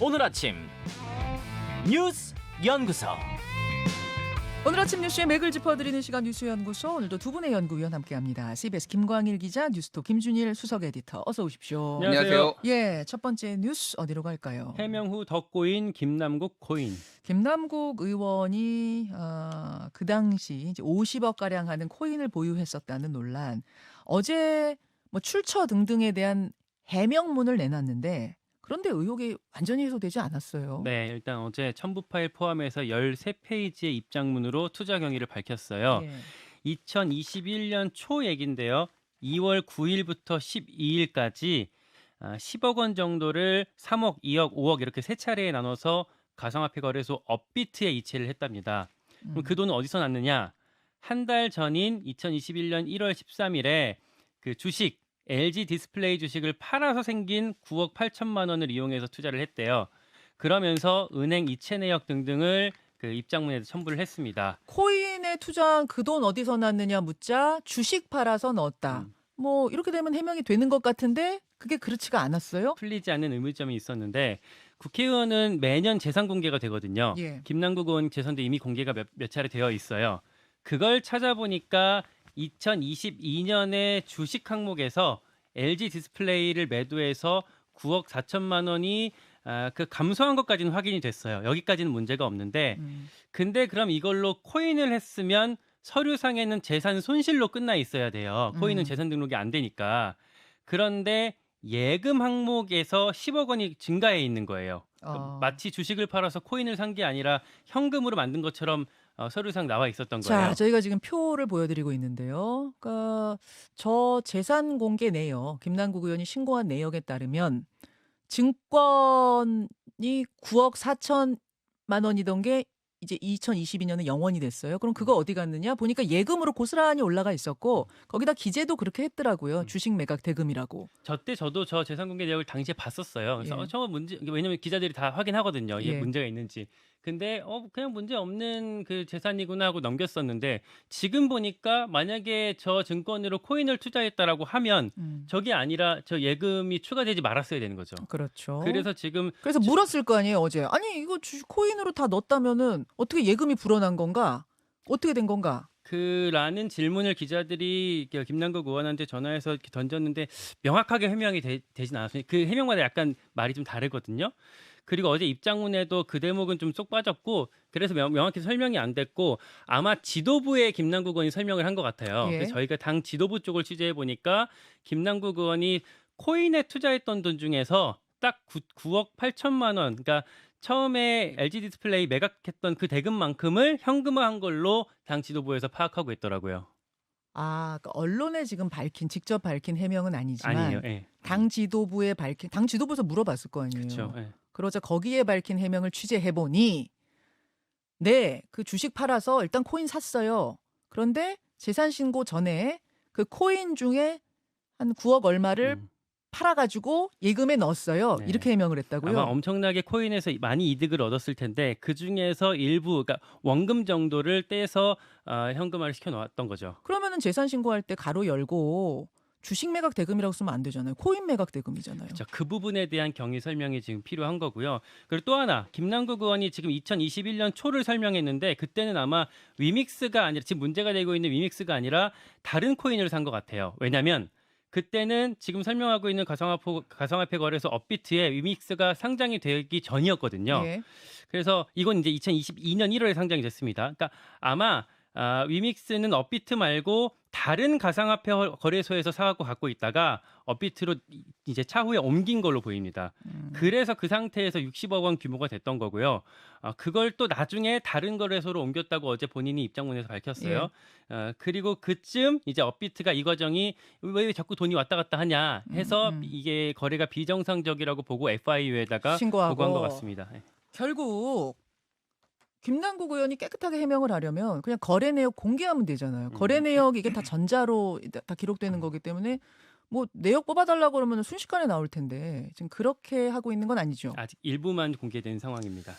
오늘 아침 뉴스 연구소. 오늘 아침 뉴스의 맥을 짚어드리는 시간 뉴스연구소. 오늘도 두 분의 연구위원 함께합니다. CBS 김광일 기자, 뉴스톱 김준일 수석 에디터. 어서 오십시오. 안녕하세요. 예, 첫 번째 뉴스 어디로 갈까요? 해명 후 덕고인 김남국 고인. 김남국 의원이 그 당시 이제 50억 가량 하는 코인을 보유했었다는 논란. 어제 뭐 출처 등등에 대한 해명문을 내놨는데 그런데 의혹이 완전히 해소되지 않았어요. 네, 일단 어제 첨부 파일 포함해서 13페이지의 입장문으로 투자 경위를 밝혔어요. 예. 2021년 초 얘긴데요. 2월 9일부터 12일까지 10억 원 정도를 3억, 2억, 5억 이렇게 세 차례에 나눠서 가상화폐 거래소 업비트에 이체를 했답니다. 그럼 그 돈은 어디서 났느냐? 한 달 전인 2021년 1월 13일에 그 주식 LG 디스플레이 주식을 팔아서 생긴 9억 8천만 원을 이용해서 투자를 했대요. 그러면서 은행 이체 내역 등등을 그 입장문에서 첨부를 했습니다. 코인에 투자한 그 돈 어디서 났느냐 묻자 주식 팔아서 넣었다. 뭐 이렇게 되면 해명이 되는 것 같은데 그게 그렇지가 않았어요? 풀리지 않는 의문점이 있었는데 국회의원은 매년 재산 공개가 되거든요. 예. 김남국 의원 재산도 이미 공개가 몇 차례 되어 있어요. 그걸 찾아보니까 2022년에 주식 항목에서 LG 디스플레이를 매도해서 9억 4천만 원이 그 감소한 것까지는 확인이 됐어요. 여기까지는 문제가 없는데 근데 그럼 이걸로 코인을 했으면 서류상에는 재산 손실로 끝나 있어야 돼요. 코인은 재산 등록이 안 되니까. 그런데 예금 항목에서 10억 원이 증가해 있는 거예요. 마치 주식을 팔아서 코인을 산 게 아니라 현금으로 만든 것처럼 서류상 나와 있었던 거예요. 자, 저희가 지금 표를 보여드리고 있는데요. 그러니까 저 재산 공개 내역, 김남국 의원이 신고한 내역에 따르면 증권이 9억 4천만 원이던 게 이제 2022년에 0원이 됐어요. 그럼 그거 어디 갔느냐? 보니까 예금으로 고스란히 올라가 있었고 거기다 기재도 그렇게 했더라고요. 주식 매각 대금이라고. 저도 저 재산 공개 내역을 당시에 봤었어요. 그래서 예. 저 문제 왜냐면 기자들이 다 확인하거든요. 이게 예. 문제가 있는지. 근데 그냥 문제 없는 그 재산이구나 하고 넘겼었는데 지금 보니까 만약에 저 증권으로 코인을 투자했다라고 하면 저게 아니라 저 예금이 추가되지 말았어야 되는 거죠. 그렇죠. 그래서 지금 그래서 물었을 거 아니에요, 어제. 아니, 이거 코인으로 다 넣었다면은 어떻게 예금이 불어난 건가? 어떻게 된 건가? 라는 질문을 기자들이 김남국 의원한테 전화해서 이렇게 던졌는데 명확하게 해명이 되진 않았습니다. 그 해명마다 약간 말이 좀 다르거든요. 그리고 어제 입장문에도 그 대목은 좀 쏙 빠졌고 그래서 명확히 설명이 안 됐고 아마 지도부에 김남국 의원이 설명을 한 것 같아요. 예. 그래서 저희가 당 지도부 쪽을 취재해 보니까 김남국 의원이 코인에 투자했던 돈 중에서 딱 9억 8천만 원, 그러니까 처음에 LG 디스플레이 매각했던 그 대금만큼을 현금화한 걸로 당 지도부에서 파악하고 있더라고요. 그러니까 언론에 지금 직접 밝힌 해명은 아니지만 아니에요. 예. 당 지도부에 당 지도부에서 물어봤을 거 아니에요. 그렇죠. 예. 그러자 거기에 밝힌 해명을 취재해 보니 네, 그 주식 팔아서 일단 코인 샀어요. 그런데 재산 신고 전에 그 코인 중에 한 9억 얼마를 팔아가지고 예금에 넣었어요. 네. 이렇게 해명을 했다고요. 아마 엄청나게 코인에서 많이 이득을 얻었을 텐데 그 중에서 일부, 그러니까 원금 정도를 떼서 현금화를 시켜놓았던 거죠. 그러면은 재산 신고할 때 가로 열고 주식 매각 대금이라고 쓰면 안 되잖아요. 코인 매각 대금이잖아요. 그렇죠. 그 부분에 대한 경위 설명이 지금 필요한 거고요. 그리고 또 하나, 김남국 의원이 지금 2021년 초를 설명했는데 그때는 아마 위믹스가 아니라 지금 문제가 되고 있는 위믹스가 아니라 다른 코인을 산 것 같아요. 왜냐하면 그때는 지금 설명하고 있는 가상화폐 거래소 업비트에 위믹스가 상장이 되기 전이었거든요. 예. 그래서 이건 이제 2022년 1월에 상장이 됐습니다. 그러니까 아마 위믹스는 업비트 말고 다른 가상화폐 거래소에서 사갖고 갖고 있다가 업비트로 이제 차후에 옮긴 걸로 보입니다. 그래서 그 상태에서 60억 원 규모가 됐던 거고요. 그걸 또 나중에 다른 거래소로 옮겼다고 어제 본인이 입장문에서 밝혔어요. 그리고 그쯤 이제 업비트가 이 과정이 왜 자꾸 돈이 왔다 갔다 하냐 해서 이게 거래가 비정상적이라고 보고 FIU에다가 신고하고. 보고한 것 같습니다. 결국 김남국 의원이 깨끗하게 해명을 하려면 그냥 거래 내역 공개하면 되잖아요. 거래 내역 이게 다 전자로 다 기록되는 거기 때문에 뭐 내역 뽑아달라고 그러면 순식간에 나올 텐데 지금 그렇게 하고 있는 건 아니죠. 아직 일부만 공개된 상황입니다.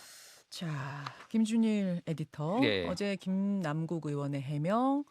자, 김준일 에디터. 네. 어제 김남국 의원의 해명,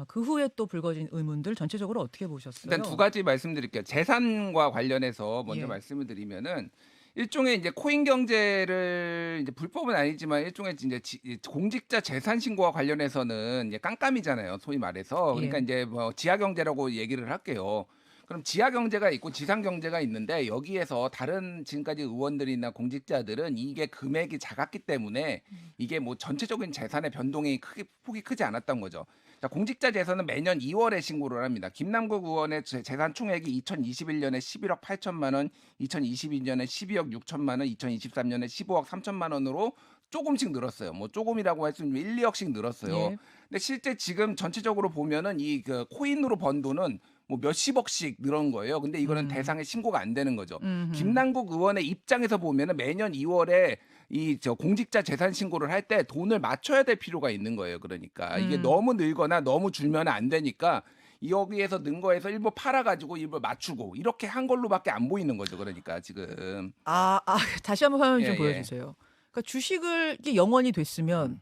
그 후에 또 불거진 의문들 전체적으로 어떻게 보셨어요? 일단 두 가지 말씀드릴게요. 재산과 관련해서 먼저 예. 말씀을 드리면은 일종의 이제 코인 경제를 이제 불법은 아니지만 일종의 이제 공직자 재산 신고와 관련해서는 이제 깜깜이잖아요. 소위 말해서. 그러니까 예. 이제 뭐 지하 경제라고 얘기를 할게요. 그럼 지하 경제가 있고 지상 경제가 있는데 여기에서 다른 지금까지 의원들이나 공직자들은 이게 금액이 작았기 때문에 이게 뭐 전체적인 재산의 변동이 폭이 크지 않았던 거죠. 자, 공직자 재산은 매년 2월에 신고를 합니다. 김남국 의원의 재산 총액이 2021년에 11억 8천만 원, 2022년에 12억 6천만 원, 2023년에 15억 3천만 원으로 조금씩 늘었어요. 뭐 조금이라고 할 수 있는 1, 2억씩 늘었어요. 예. 근데 실제 지금 전체적으로 보면은 이 그 코인으로 번 돈은 뭐 몇십억씩 늘은 거예요. 근데 이거는 대상에 신고가 안 되는 거죠. 김남국 의원의 입장에서 보면은 매년 2월에 이 공직자 재산 신고를 할 때 돈을 맞춰야 될 필요가 있는 거예요. 그러니까 이게 너무 늘거나 너무 줄면 안 되니까 여기에서 는 거에서 일부 팔아가지고 일부 맞추고 이렇게 한 걸로밖에 안 보이는 거죠. 그러니까 지금 다시 한번 화면 좀 예, 예. 보여주세요. 그러니까 주식을 이게 영원이 됐으면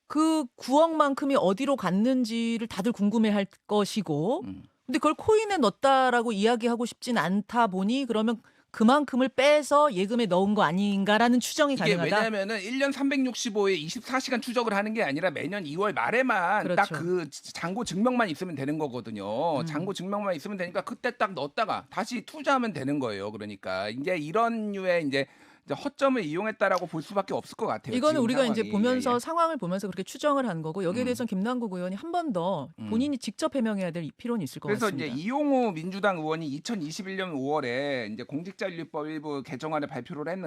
그 9억만큼이 어디로 갔는지를 다들 궁금해할 것이고, 근데 그걸 코인에 넣었다라고 이야기하고 싶진 않다 보니 그러면 그만큼을 빼서 예금에 넣은 거 아닌가라는 추정이 이게 가능하다. 왜냐하면은 1년 365에 24시간 추적을 하는 게 아니라 매년 2월 말에만 그렇죠. 딱 그 잔고 증명만 있으면 되는 거거든요. 잔고 증명만 있으면 되니까 그때 딱 넣었다가 다시 투자하면 되는 거예요. 그러니까 이제 이런 류의 이제 허점을 이용했다라고 볼 수밖에 없을 것 같아요. 이거는 지금 우리가 이제 상황이. 보면서 예, 예. 상황을 보면서 그렇게 추정을 한 거고, 여기에 대해서는 김남국 의원이 한 번 더 본인이 직접 해명해야 될 필요는 있을 것 그래서 같습니다. 이제 이용우 민주당 의원이 2021년 5월에 이제 공직자윤리법 일부 개정안을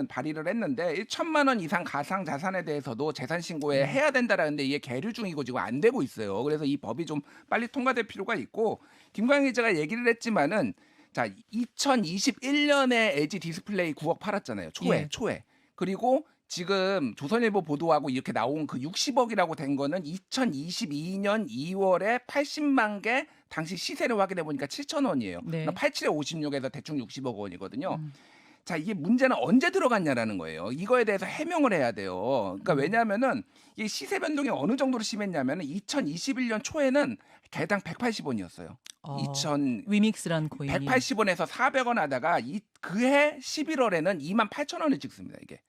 발의를 했는데 1천만 원 이상 가상 자산에 대해서도 재산 신고에 해야 된다라는데 이게 계류 중이고 지금 안 되고 있어요. 그래서 이 법이 좀 빨리 통과될 필요가 있고, 김광희 기자가 얘기를 했지만은 자 2021년에 LG 디스플레이 9억 팔았잖아요. 예. 초에. 그리고 지금 조선일보 보도하고 이렇게 나온 그 60억이라고 된 거는 2022년 2월에 80만 개 당시 시세를 확인해 보니까 7천 원이에요. 네. 87에 56에서 대충 60억 원이거든요. 자, 이게 문제는 언제 들어갔냐라는 거예요. 이거에 대해서 해명을 해야 돼요. 그러니까 왜냐하면은 이 시세 변동이 어느 정도로 심했냐면은 2021년 초에는 개당 180원이었어요. 위믹스란 코인이 180원에서 400원 하다가 그해 11월에는 28,000원을 찍습니다. 이게.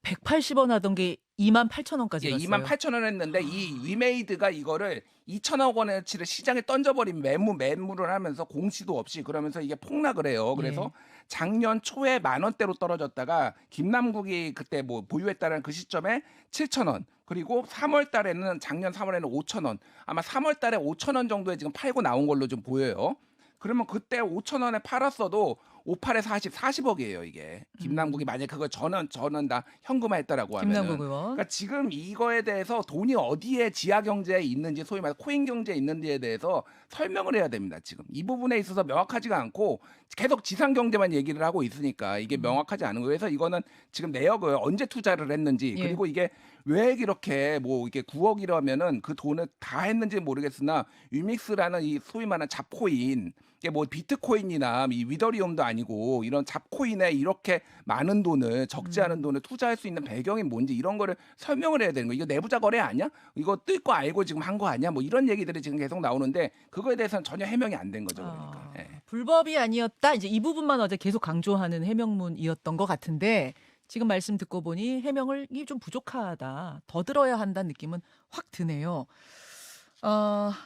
180원 하던 게 28,000원까지 예, 갔어요. 28,000원 했는데 이 위메이드가 이거를 2천억 원어치를 시장에 던져버린 매물을 하면서 공시도 없이 그러면서 이게 폭락을 해요. 그래서 작년 초에 10,000원대로 떨어졌다가 김남국이 그때 뭐 보유했다는 그 시점에 7,000원, 그리고 3월 달에는 작년 3월에는 5,000원, 아마 3월 달에 5,000원 정도에 지금 팔고 나온 걸로 좀 보여요. 그러면 그때 5,000원에 팔았어도 58에 40억이에요, 이게. 김남국이 만약 그걸 저는 다 현금화했다라고 하면. 김남국 의원. 그러니까 지금 이거에 대해서 돈이 어디에 지하 경제에 있는지, 소위 말해 코인 경제에 있는지에 대해서 설명을 해야 됩니다. 지금 이 부분에 있어서 명확하지가 않고 계속 지상 경제만 얘기를 하고 있으니까 이게 명확하지 않은 거예요. 그래서 이거는 지금 내역을 언제 투자를 했는지, 예. 그리고 이게 왜 이렇게 뭐 이게 9억이라면은 그 돈을 다 했는지 모르겠으나 유믹스라는 이 소위 말하는 잡코인, 이게 뭐 비트코인이나 이 위더리움도 아니고 이런 잡코인에 이렇게 많은 돈을, 적지 않은 돈을 투자할 수 있는 배경이 뭔지 이런 거를 설명을 해야 되는 거. 이거 내부자 거래 아니야? 이거 뜰 거 알고 지금 한 거 아니야? 뭐 이런 얘기들이 지금 계속 나오는데 그거에 대해서는 전혀 해명이 안 된 거죠. 그러니까. 예. 불법이 아니었다. 이제 이 부분만 어제 계속 강조하는 해명문이었던 것 같은데, 지금 말씀 듣고 보니 해명이 좀 부족하다. 더 들어야 한다는 느낌은 확 드네요.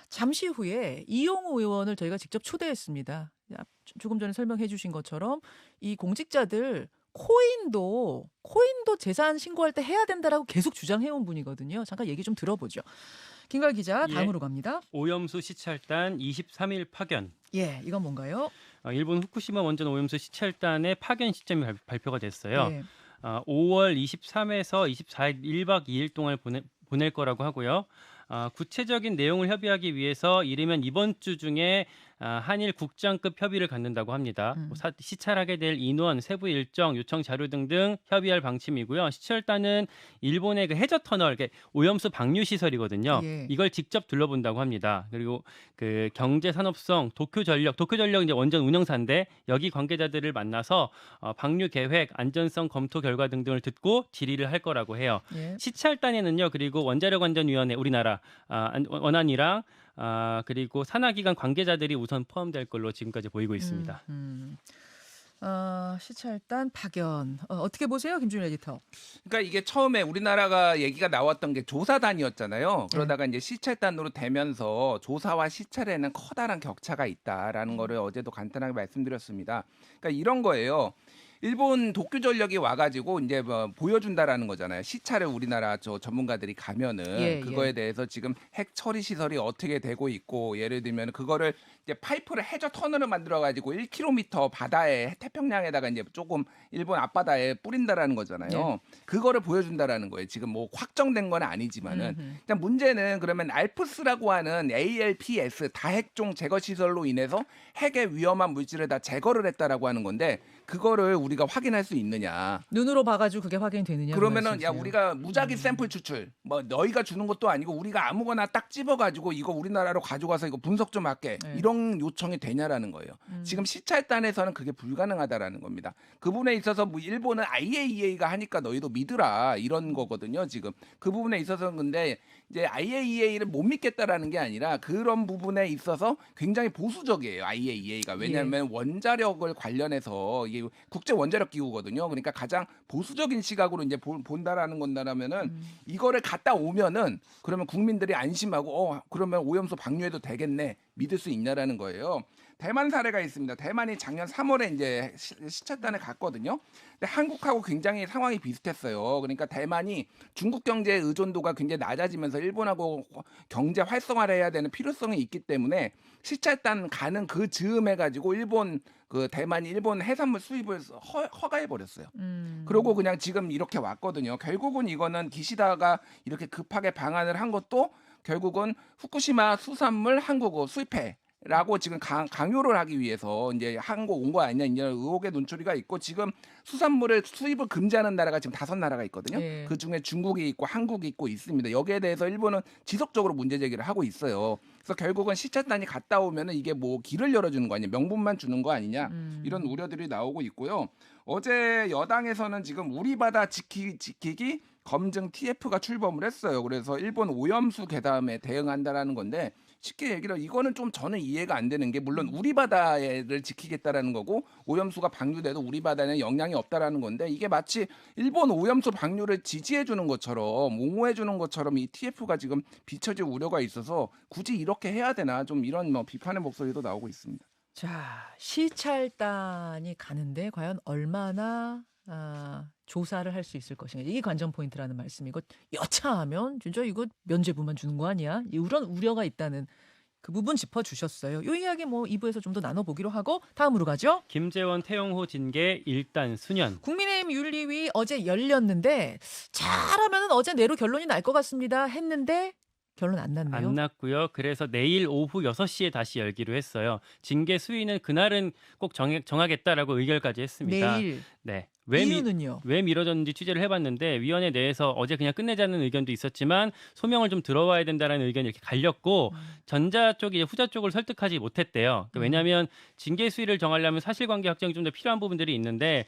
잠시 후에 이용우 의원을 저희가 직접 초대했습니다. 조금 전에 설명해 주신 것처럼 이 공직자들 코인도 재산 신고할 때 해야 된다라고 계속 주장해온 분이거든요. 잠깐 얘기 좀 들어보죠. 김갈 기자, 다음으로 갑니다. 오염수 시찰단 23일 파견. 예, 이건 뭔가요? 일본 후쿠시마 원전 오염수 시찰단의 파견 시점이 발표가 됐어요. 예. 5월 23에서 24일 1박 2일 동안 보낼 거라고 하고요. 구체적인 내용을 협의하기 위해서 이르면 이번 주 중에 한일 국장급 협의를 갖는다고 합니다. 시찰하게 될 인원, 세부 일정, 요청 자료 등등 협의할 방침이고요. 시찰단은 일본의 그 해저 터널, 오염수 방류 시설이거든요. 예. 이걸 직접 둘러본다고 합니다. 그리고 그 경제산업성 도쿄전력 이제 원전 운영사인데 여기 관계자들을 만나서 방류 계획, 안전성 검토 결과 등등을 듣고 질의를 할 거라고 해요. 예. 시찰단에는요, 그리고 원자력안전위원회 우리나라 원안이랑 그리고 산하기관 관계자들이 우선 포함될 걸로 지금까지 보이고 있습니다. 시찰단 파견. 어떻게 보세요, 김준일 에디터? 그러니까 이게 처음에 우리나라가 얘기가 나왔던 게 조사단이었잖아요. 그러다가 이제 시찰단으로 되면서 조사와 시찰에는 커다란 격차가 있다라는 거를 어제도 간단하게 말씀드렸습니다. 그러니까 이런 거예요. 일본 도쿄 전력이 와가지고 이제 뭐 보여준다라는 거잖아요. 시찰을 우리나라 저 전문가들이 가면은 예, 그거에 예. 대해서 지금 핵 처리 시설이 어떻게 되고 있고 예를 들면 그거를 이제 파이프를 해저 터널을 만들어가지고 1km 바다에 태평양에다가 이제 조금 일본 앞바다에 뿌린다라는 거잖아요. 예. 그거를 보여준다라는 거예요. 지금 뭐 확정된 건 아니지만은 음흠. 일단 문제는 그러면 알프스라고 하는 ALPS 다핵종 제거 시설로 인해서 핵의 위험한 물질을 다 제거를 했다라고 하는 건데 그거를 우리가 확인할 수 있느냐? 눈으로 봐가지고 그게 확인이 되느냐? 그 그러면은 야 말씀이세요? 우리가 무작위 샘플 추출 뭐 너희가 주는 것도 아니고 우리가 아무거나 딱 집어가지고 이거 우리나라로 가져가서 이거 분석 좀 할게 네. 이런 요청이 되냐라는 거예요. 지금 시찰단에서는 그게 불가능하다라는 겁니다. 그 부분에 있어서 뭐 일본은 IAEA가 하니까 너희도 믿으라 이런 거거든요. 지금 그 부분에 있어서는 근데 이제 IAEA를 못 믿겠다라는 게 아니라 그런 부분에 있어서 굉장히 보수적이에요. IAEA가 왜냐하면 원자력을 관련해서 이게 국제 원자력 기구거든요. 그러니까 가장 보수적인 시각으로 이제 본다라는 건다라면은 이거를 갔다 오면은 그러면 국민들이 안심하고 그러면 오염수 방류해도 되겠네 믿을 수 있냐라는 거예요. 대만 사례가 있습니다. 대만이 작년 3월에 이제 시찰단을 갔거든요. 근데 한국하고 굉장히 상황이 비슷했어요. 그러니까 대만이 중국 경제의 의존도가 굉장히 낮아지면서 일본하고 경제 활성화를 해야 되는 필요성이 있기 때문에 시찰단 가는 그 즈음에 가지고 대만이 일본 해산물 수입을 허가해 버렸어요. 그러고 그냥 지금 이렇게 왔거든요. 결국은 이거는 기시다가 이렇게 급하게 방안을 한 것도 결국은 후쿠시마 수산물 한국어 수입해. 라고 지금 강요를 하기 위해서 이제 한국 온 거 아니냐 이런 의혹의 눈초리가 있고 지금 수산물을 수입을 금지하는 나라가 지금 5나라가 있거든요. 예. 그 중에 중국이 있고 한국이 있고 있습니다. 여기에 대해서 일본은 지속적으로 문제 제기를 하고 있어요. 그래서 결국은 시찰단이 갔다 오면은 이게 뭐 길을 열어주는 거 아니냐, 명분만 주는 거 아니냐 이런 우려들이 나오고 있고요. 어제 여당에서는 지금 우리 바다 지키기 검증 TF가 출범을 했어요. 그래서 일본 오염수 괴담에 대응한다라는 건데. 쉽게 얘기를 이거는 좀 저는 이해가 안 되는 게 물론 우리 바다를 지키겠다라는 거고 오염수가 방류돼도 우리 바다에는 영향이 없다라는 건데 이게 마치 일본 오염수 방류를 지지해 주는 것처럼 옹호해 주는 것처럼 이 TF가 지금 비춰질 우려가 있어서 굳이 이렇게 해야 되나 좀 이런 뭐 비판의 목소리도 나오고 있습니다. 자, 시찰단이 가는데 과연 얼마나 조사를 할 수 있을 것인가. 이게 관전 포인트라는 말씀이고 여차하면 진짜 이거 면죄부만 주는 거 아니야? 이런 우려가 있다는 그 부분 짚어주셨어요. 이 이야기 뭐 2부에서 좀 더 나눠보기로 하고 다음으로 가죠. 김재원 태영호 징계 일단 수년. 국민의힘 윤리위 어제 열렸는데 잘하면 어제 내로 결론이 날 것 같습니다 했는데 결론 안 났네요. 안 났고요. 그래서 내일 오후 6시에 다시 열기로 했어요. 징계 수위는 그날은 꼭 정하겠다라고 의결까지 했습니다. 내일. 네. 이유는요? 왜 미뤄졌는지 취재를 해봤는데 위원회 내에서 어제 그냥 끝내자는 의견도 있었지만 소명을 좀 들어와야 된다는 의견이 이렇게 갈렸고 전자 쪽이 후자 쪽을 설득하지 못했대요. 왜냐하면 징계 수위를 정하려면 사실관계 확정이 좀 더 필요한 부분들이 있는데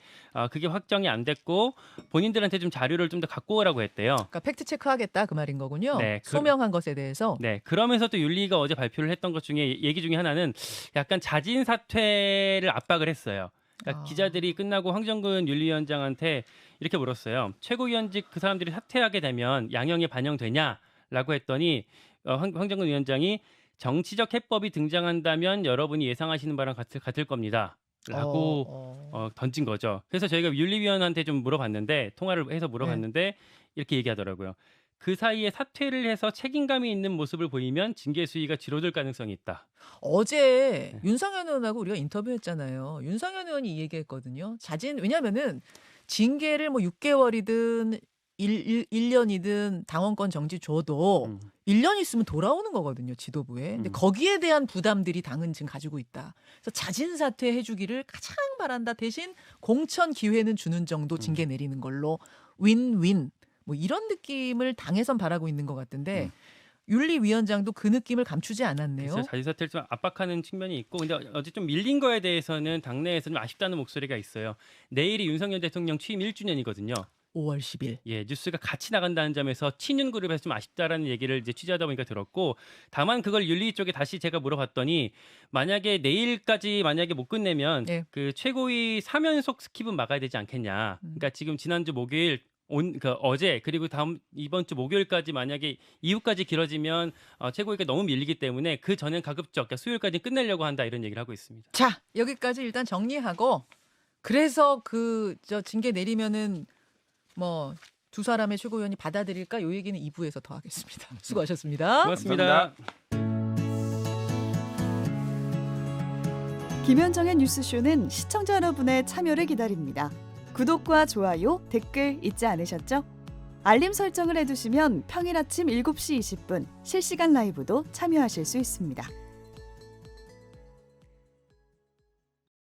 그게 확정이 안 됐고 본인들한테 좀 자료를 좀 더 갖고 오라고 했대요. 그러니까 팩트 체크하겠다 그 말인 거군요. 네, 소명한 것에 대해서. 네, 그러면서 또 윤리가 어제 발표를 했던 것 중에 얘기 중에 하나는 약간 자진 사퇴를 압박을 했어요. 그러니까 기자들이 끝나고 황정근 윤리위원장한테 이렇게 물었어요. 최고위원직 그 사람들이 사퇴하게 되면 양형에 반영되냐라고 했더니 황정근 위원장이 정치적 해법이 등장한다면 여러분이 예상하시는 바랑 같을 겁니다.라고 던진 거죠. 그래서 저희가 윤리위원한테 좀 물어봤는데 통화를 해서 물어봤는데 이렇게 얘기하더라고요. 그 사이에 사퇴를 해서 책임감이 있는 모습을 보이면 징계 수위가 줄어들 가능성이 있다. 어제 윤상현 의원하고 우리가 인터뷰했잖아요. 윤상현 의원이 이 얘기했거든요. 왜냐면은 징계를 뭐 6개월이든 1년이든 당원권 정지 줘도 1년 있으면 돌아오는 거거든요, 지도부에. 근데 거기에 대한 부담들이 당은 지금 가지고 있다. 그래서 자진 사퇴해 주기를 가장 바란다. 대신 공천 기회는 주는 정도 징계 내리는 걸로 윈윈. 뭐 이런 느낌을 당에선 바라고 있는 것 같은데 윤리위원장도 그 느낌을 감추지 않았네요. 그래서 자진사퇴를 좀 압박하는 측면이 있고 근데 어제 좀 밀린 거에 대해서는 당내에서 좀 아쉽다는 목소리가 있어요. 내일이 윤석열 대통령 취임 1주년이거든요. 5월 10일. 예, 뉴스가 같이 나간다는 점에서 친윤그룹에서 좀 아쉽다라는 얘기를 이제 취재하다 보니까 들었고, 다만 그걸 윤리 쪽에 다시 제가 물어봤더니 만약에 내일까지 만약에 못 끝내면 네. 그 최고위 3연속 스킵은 막아야 되지 않겠냐. 그러니까 지금 지난주 목요일 어제 그리고 이번 주 목요일까지 만약에 이후까지 길어지면 최고위가 너무 밀리기 때문에 그 전엔 가급적 그러니까 수요일까지 끝내려고 한다 이런 얘기를 하고 있습니다. 자, 여기까지 일단 정리하고 그래서 저 징계 내리면은 뭐 두 사람의 최고위원이 받아들일까? 요 얘기는 2부에서 더 하겠습니다. 수고하셨습니다. 고맙습니다. 김현정의 뉴스쇼는 시청자 여러분의 참여를 기다립니다. 구독과 좋아요, 댓글 잊지 않으셨죠? 알림 설정을 해두시면 평일 아침 7시 20분 실시간 라이브도 참여하실 수 있습니다.